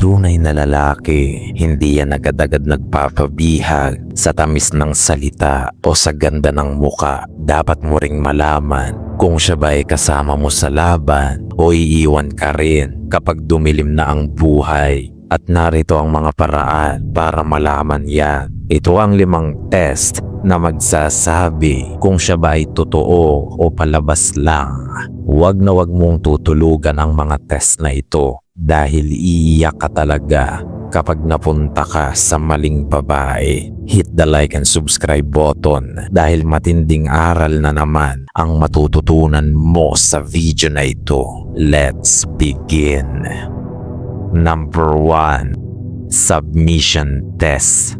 tunay na lalaki, hindi yan agad-agad nagpapabihag sa tamis ng salita o sa ganda ng muka. Dapat mo ring malaman kung siya ba ay kasama mo sa laban o iiwan ka rin kapag dumilim na ang buhay. At narito ang mga paraan para malaman yan. Ito ang 5 test na magsasabi kung siya ba ay totoo o palabas lang. Huwag na huwag mong tutulugan ang mga test na ito dahil iiyak ka talaga kapag napunta ka sa maling babae. Hit the like and subscribe button dahil matinding aral na naman ang matututunan mo sa video na ito. Let's begin. Number 1. Submission test.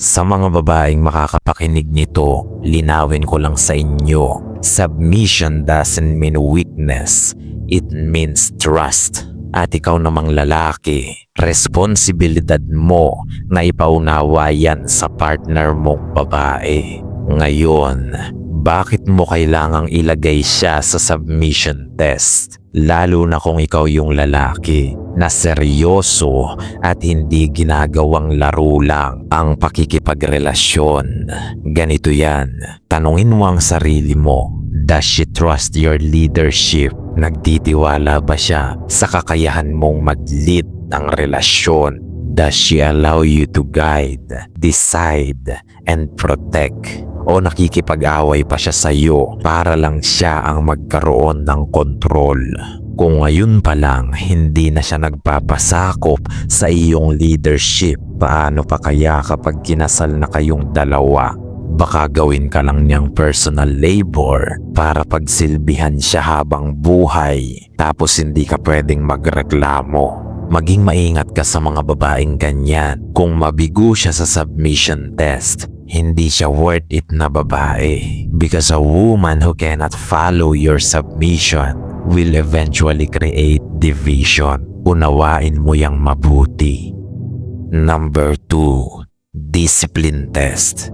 Sa mga babaeng makakapakinig nito, linawin ko lang sa inyo. Submission doesn't mean weakness. It means trust. At ikaw namang lalaki, responsibilidad mo na ipaunawa yan sa partner mong babae. Ngayon, bakit mo kailangang ilagay siya sa submission test? Lalo na kung ikaw yung lalaki na seryoso at hindi ginagawang laro lang ang pakikipagrelasyon. Ganito yan, tanungin mo ang sarili mo. Does she trust your leadership? Nagtitiwala ba siya sa kakayahan mong mag-lead ng relasyon? Does she allow you to guide, decide, and protect? O nakikipag-away pa siya sa iyo para lang siya ang magkaroon ng kontrol? Kung ngayon pa lang hindi na siya nagpapasakop sa iyong leadership, paano pa kaya kapag kinasal na kayong dalawa? Baka gawin ka lang niyang personal labor para pagsilbihan siya habang buhay, tapos hindi ka pwedeng magreklamo. Maging maingat ka sa mga babaeng ganyan. Kung mabigo siya sa submission test, hindi siya worth it na babae. Because a woman who cannot follow your submission will eventually create division. Unawain mo yang mabuti. Number 2. Discipline test.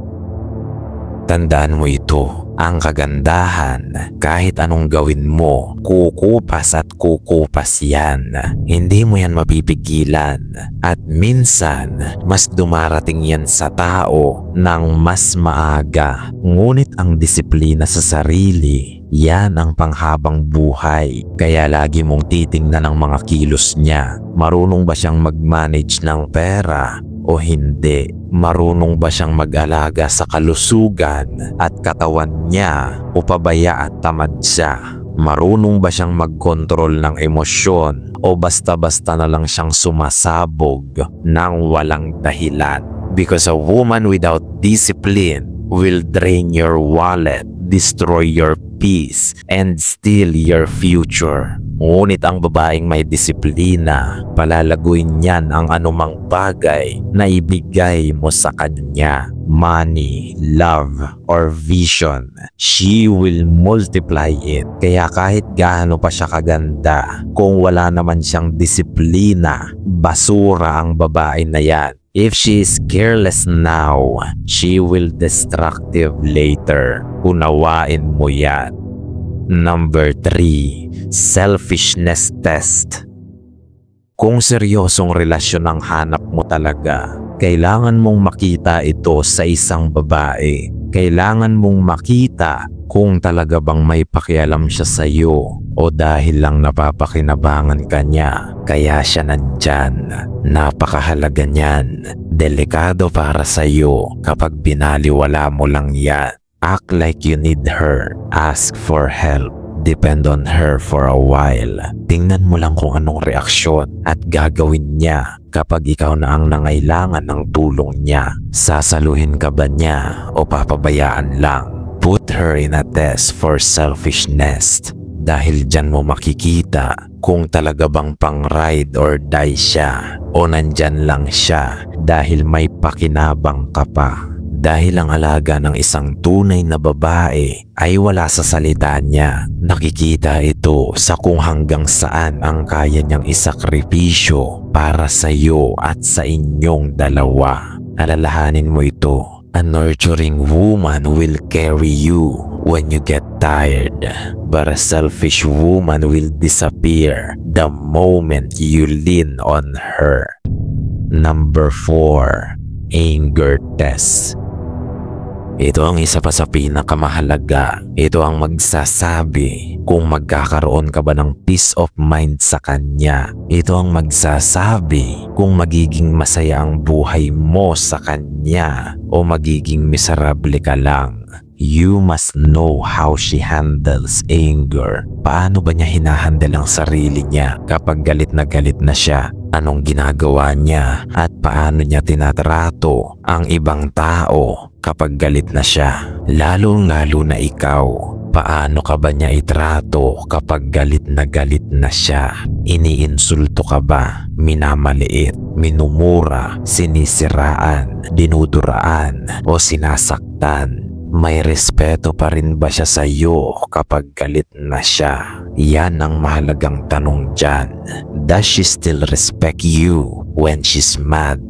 Tandaan mo ito, ang kagandahan, kahit anong gawin mo, kukupas at kukupas yan. Hindi mo yan mapipigilan. At minsan, mas dumarating yan sa tao ng mas maaga. Ngunit ang disiplina sa sarili, yan ang panghabang buhay. Kaya lagi mong titingnan ang mga kilos niya. Marunong ba siyang mag-manage ng pera o hindi? Marunong ba siyang mag-alaga sa kalusugan at katawan niya o pabaya at tamad siya? Marunong ba siyang mag-control ng emosyon o basta-basta na lang siyang sumasabog ng walang dahilan? Because a woman without discipline will drain your wallet, destroy your peace, and steal your future. Ngunit ang babaeng may disiplina, palalaguin niyan ang anumang bagay na ibigay mo sa kanya. Money, love, or vision. She will multiply it. Kaya kahit gaano pa siya kaganda, kung wala naman siyang disiplina, basura ang babae na yan. If she is careless now, she will destructive later. Unawain mo yan. Number 3. Selfishness test. Kung seryosong relasyon ang hanap mo talaga, kailangan mong makita ito sa isang babae. Kailangan mong makita kung talaga bang may pakialam siya sa iyo o dahil lang napapakinabangan ka niya kaya siya nandyan. Napakahalaga niyan. Delikado para sa iyo kapag binaliwala mo lang yan. Act like you need her. Ask for help. Depend on her for a while. Tingnan mo lang kung anong reaksyon at gagawin niya kapag ikaw na ang nangailangan ng tulong niya. Sasaluhin ka ba niya o papabayaan lang? Put her in a test for selfishness. Dahil dyan mo makikita kung talaga bang pang ride or die siya o nandyan lang siya dahil may pakinabang ka pa. Dahil ang alaga ng isang tunay na babae ay wala sa salita niya. Nakikita ito sa kung hanggang saan ang kaya niyang isakripisyo para sa iyo at sa inyong dalawa. Alalahanin mo ito. A nurturing woman will carry you when you get tired, but a selfish woman will disappear the moment you lean on her. Number 4. Anger test. Ito ang isa pa sa pinakamahalaga. Ito ang magsasabi kung magkakaroon ka ba ng peace of mind sa kanya. Ito ang magsasabi kung magiging masaya ang buhay mo sa kanya o magiging miserable ka lang. You must know how she handles anger. Paano ba niya hinahandle ang sarili niya kapag galit na siya? Anong ginagawa niya at paano niya tinatrato ang ibang tao kapag galit na siya? Lalong-lalo na ikaw. Paano ka ba niya itrato kapag galit na siya? Iniinsulto ka ba? Minamaliit, minumura, sinisiraan, dinuduraan o sinasaktan? May respeto pa rin ba siya sa iyo kapag galit na siya? Yan ang mahalagang tanong dyan. Does she still respect you when she's mad?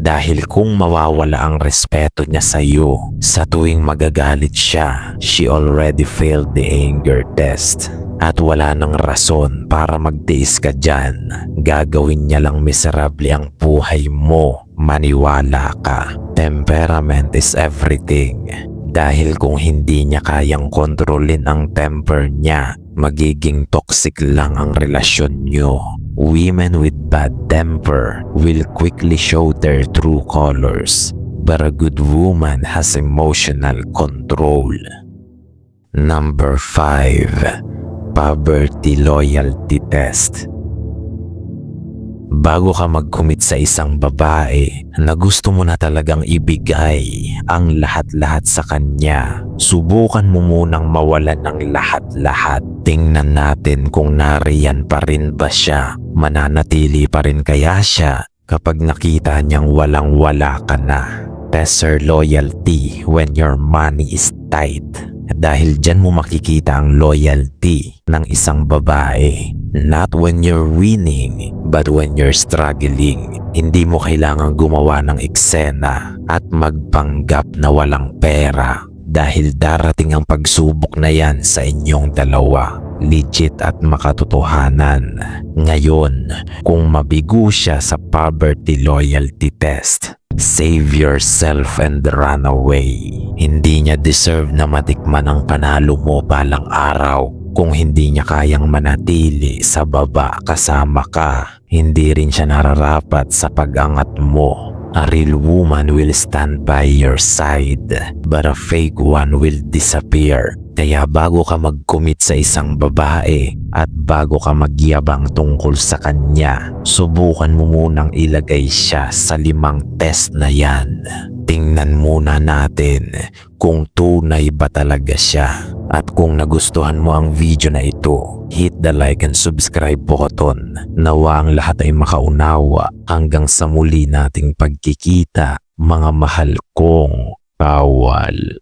Dahil kung mawawala ang respeto niya sa iyo sa tuwing magagalit siya, she already failed the anger test. At wala nang rason para magtiis ka dyan. Gagawin niya lang miserable ang buhay mo. Maniwala ka. Temperament is everything. Dahil kung hindi niya kayang kontrolin ang temper niya, magiging toxic lang ang relasyon niyo. Women with bad temper will quickly show their true colors, but a good woman has emotional control. Number 5. Poverty loyalty test. Bago ka mag-commit sa isang babae na gusto mo na talagang ibigay ang lahat-lahat sa kanya, subukan mo munang mawalan ng lahat-lahat. Tingnan natin kung nariyan pa rin ba siya. Mananatili pa rin kaya siya kapag nakita niyang walang-wala ka na. Test her loyalty when your money is tight. Dahil dyan mo makikita ang loyalty ng isang babae. Not when you're winning, but when you're struggling. Hindi mo kailangang gumawa ng eksena at magpanggap na walang pera. Dahil darating ang pagsubok na yan sa inyong dalawa. Legit at makatotohanan. Ngayon, kung mabigo siya sa poverty loyalty test, save yourself and run away. Hindi niya deserve na matikman ang panalo mo balang araw. Kung hindi niya kayang manatili sa baba kasama ka, hindi rin siya nararapat sa pag-angat mo. A real woman will stand by your side, but a fake one will disappear. Kaya bago ka mag-commit sa isang babae at bago ka magyabang tungkol sa kanya, subukan mo munang ilagay siya sa 5 test na yan. Tingnan muna natin kung tunay ba talaga siya. At kung nagustuhan mo ang video na ito, hit the like and subscribe button. Nawa ang lahat ay makaunawa. Hanggang sa muli nating pagkikita, mga mahal kong kawal.